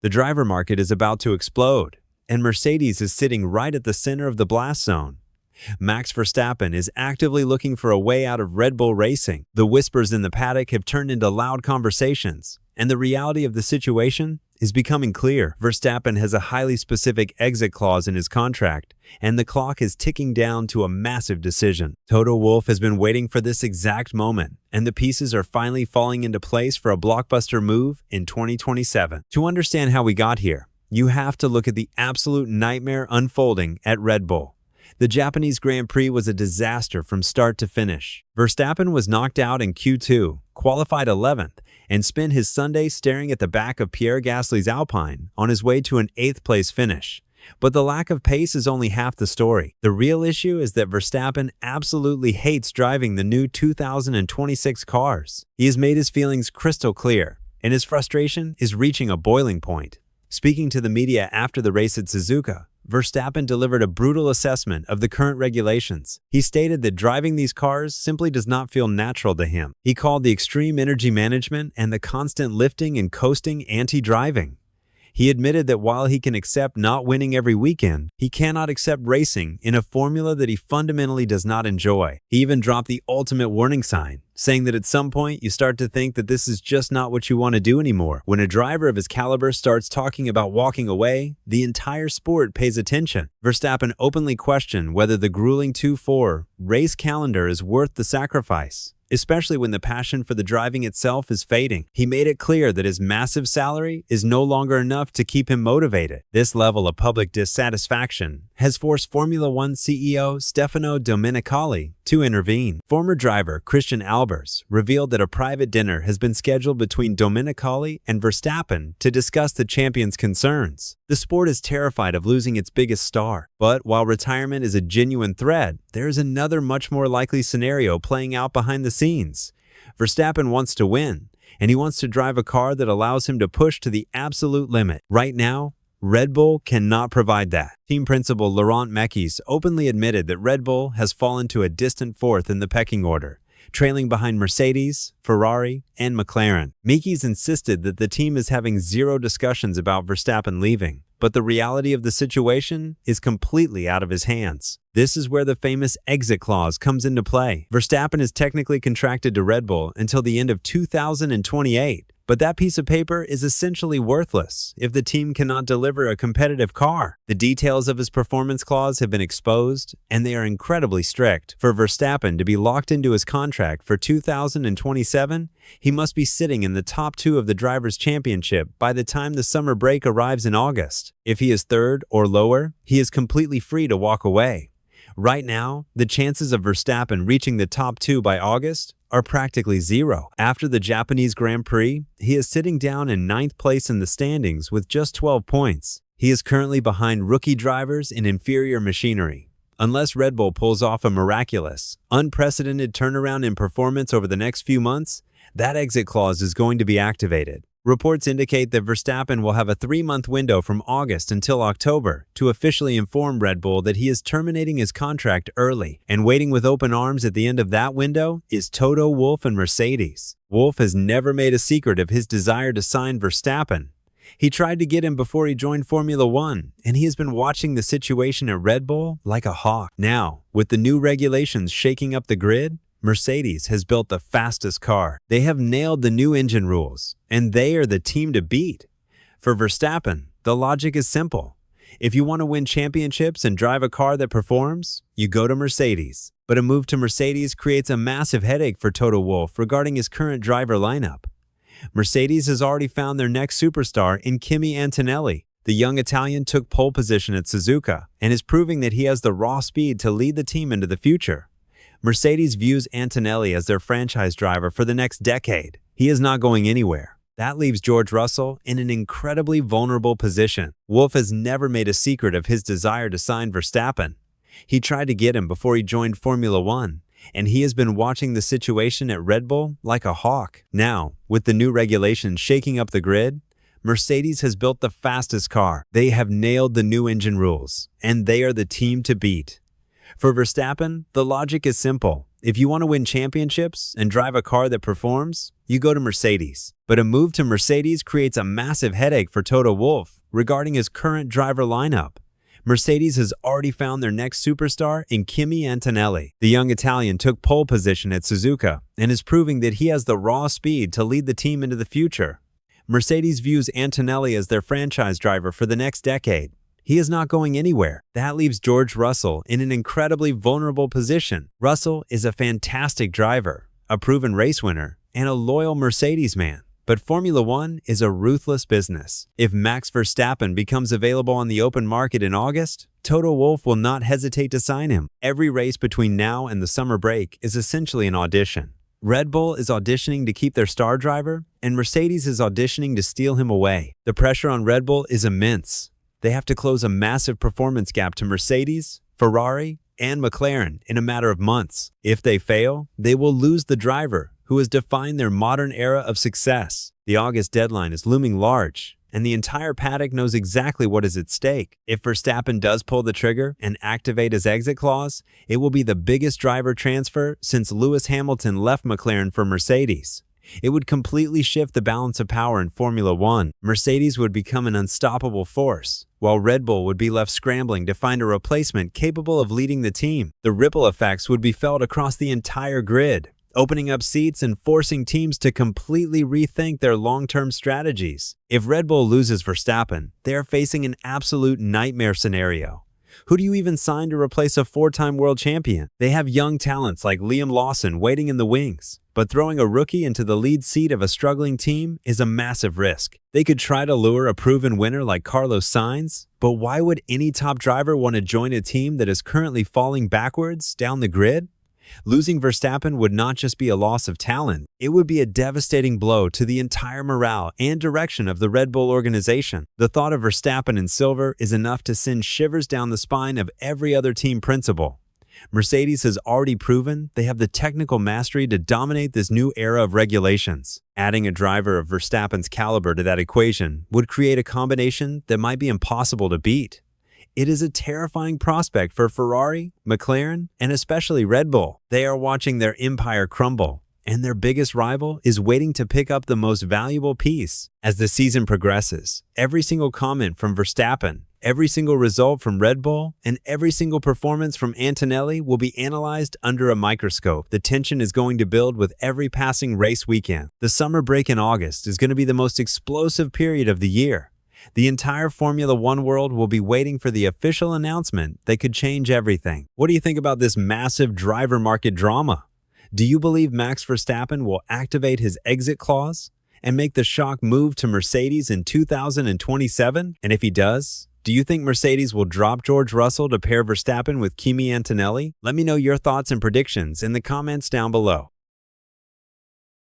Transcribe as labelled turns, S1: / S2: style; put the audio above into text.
S1: The driver market is about to explode, and Mercedes is sitting right at the center of the blast zone. Max Verstappen is actively looking for a way out of Red Bull Racing. The whispers in the paddock have turned into loud conversations, and the reality of the situation is becoming clear. Verstappen has a highly specific exit clause in his contract, and the clock is ticking down to a massive decision. Toto Wolff has been waiting for this exact moment, and the pieces are finally falling into place for a blockbuster move in 2027. To understand how we got here, you have to look at the absolute nightmare unfolding at Red Bull. The Japanese Grand Prix was a disaster from start to finish. Verstappen was knocked out in Q2, qualified 11th, and spent his Sunday staring at the back of Pierre Gasly's Alpine on his way to an 8th place finish. But the lack of pace is only half the story. The real issue is that Verstappen absolutely hates driving the new 2026 cars. He has made his feelings crystal clear, and his frustration is reaching a boiling point. Speaking to the media after the race at Suzuka, Verstappen delivered a brutal assessment of the current regulations. He stated that driving these cars simply does not feel natural to him. He called the extreme energy management and the constant lifting and coasting anti-driving. He admitted that while he can accept not winning every weekend, he cannot accept racing in a formula that he fundamentally does not enjoy. He even dropped the ultimate warning sign, saying that at some point you start to think that this is just not what you want to do anymore. When a driver of his caliber starts talking about walking away, the entire sport pays attention. Verstappen openly questioned whether the grueling 2-4 race calendar is worth the sacrifice, especially when the passion for the driving itself is fading. He made it clear that his massive salary is no longer enough to keep him motivated. This level of public dissatisfaction has forced Formula One CEO Stefano Domenicali to intervene. Former driver Christian Albers revealed that a private dinner has been scheduled between Domenicali and Verstappen to discuss the champion's concerns. The sport is terrified of losing its biggest star, but while retirement is a genuine threat, there is another much more likely scenario playing out behind the scenes. Verstappen wants to win, and he wants to drive a car that allows him to push to the absolute limit. Right now, Red Bull cannot provide that. Team principal Laurent Mekies openly admitted that Red Bull has fallen to a distant fourth in the pecking order, trailing behind Mercedes, Ferrari, and McLaren. Mekies insisted that the team is having zero discussions about Verstappen leaving, but the reality of the situation is completely out of his hands. This is where the famous exit clause comes into play. Verstappen is technically contracted to Red Bull until the end of 2028, but that piece of paper is essentially worthless if the team cannot deliver a competitive car. The details of his performance clause have been exposed, and they are incredibly strict. For Verstappen to be locked into his contract for 2027, he must be sitting in the top 2 of the Drivers' Championship by the time the summer break arrives in August. If he is 3rd or lower, he is completely free to walk away. Right now, the chances of Verstappen reaching the top 2 by August are practically zero. After the Japanese Grand Prix, he is sitting down in 9th place in the standings with just 12 points. He is currently behind rookie drivers in inferior machinery. Unless Red Bull pulls off a miraculous, unprecedented turnaround in performance over the next few months, that exit clause is going to be activated. Reports indicate that Verstappen will have a 3-month window from August until October to officially inform Red Bull that he is terminating his contract early, and waiting with open arms at the end of that window is Toto Wolff and Mercedes. Wolff has never made a secret of his desire to sign Verstappen. He tried to get him before he joined Formula One, and he has been watching the situation at Red Bull like a hawk. Now, with the new regulations shaking up the grid, Mercedes has built the fastest car. They have nailed the new engine rules, and they are the team to beat. For Verstappen, the logic is simple. If you want to win championships and drive a car that performs, you go to Mercedes. But a move to Mercedes creates a massive headache for Toto Wolff regarding his current driver lineup. Mercedes has already found their next superstar in Kimi Antonelli. The young Italian took pole position at Suzuka and is proving that he has the raw speed to lead the team into the future. Mercedes views Antonelli as their franchise driver for the next decade. He is not going anywhere. That leaves George Russell in an incredibly vulnerable position. Wolff has never made a secret of his desire to sign Verstappen. He tried to get him before he joined Formula One, and he has been watching the situation at Red Bull like a hawk. Now, with the new regulations shaking up the grid, Mercedes has built the fastest car. They have nailed the new engine rules, and they are the team to beat. For Verstappen, the logic is simple. If you want to win championships and drive a car that performs, you go to Mercedes. But a move to Mercedes creates a massive headache for Toto Wolff regarding his current driver lineup. Mercedes has already found their next superstar in Kimi Antonelli. The young Italian took pole position at Suzuka and is proving that he has the raw speed to lead the team into the future. Mercedes views Antonelli as their franchise driver for the next decade. He is not going anywhere. That leaves George Russell in an incredibly vulnerable position. Russell is a fantastic driver, a proven race winner, and a loyal Mercedes man. But Formula One is a ruthless business. If Max Verstappen becomes available on the open market in August, Toto Wolff will not hesitate to sign him. Every race between now and the summer break is essentially an audition. Red Bull is auditioning to keep their star driver, and Mercedes is auditioning to steal him away. The pressure on Red Bull is immense. They have to close a massive performance gap to Mercedes, Ferrari, and McLaren in a matter of months. If they fail, they will lose the driver who has defined their modern era of success. The August deadline is looming large, and the entire paddock knows exactly what is at stake. If Verstappen does pull the trigger and activate his exit clause, it will be the biggest driver transfer since Lewis Hamilton left McLaren for Mercedes. It would completely shift the balance of power in Formula One. Mercedes would become an unstoppable force, while Red Bull would be left scrambling to find a replacement capable of leading the team. The ripple effects would be felt across the entire grid, opening up seats and forcing teams to completely rethink their long-term strategies. If Red Bull loses Verstappen, they are facing an absolute nightmare scenario. Who do you even sign to replace a four-time world champion? They have young talents like Liam Lawson waiting in the wings, but throwing a rookie into the lead seat of a struggling team is a massive risk. They could try to lure a proven winner like Carlos Sainz, but why would any top driver want to join a team that is currently falling backwards down the grid? Losing Verstappen would not just be a loss of talent, it would be a devastating blow to the entire morale and direction of the Red Bull organization. The thought of Verstappen in silver is enough to send shivers down the spine of every other team principal. Mercedes has already proven they have the technical mastery to dominate this new era of regulations. Adding a driver of Verstappen's caliber to that equation would create a combination that might be impossible to beat. It is a terrifying prospect for Ferrari, McLaren, and especially Red Bull. They are watching their empire crumble, and their biggest rival is waiting to pick up the most valuable piece. As the season progresses, every single comment from Verstappen, every single result from Red Bull, and every single performance from Antonelli will be analyzed under a microscope. The tension is going to build with every passing race weekend. The summer break in August is going to be the most explosive period of the year. The entire Formula One world will be waiting for the official announcement that could change everything. What do you think about this massive driver market drama? Do you believe Max Verstappen will activate his exit clause and make the shock move to Mercedes in 2027? And if he does, do you think Mercedes will drop George Russell to pair Verstappen with Kimi Antonelli? Let me know your thoughts and predictions in the comments down below.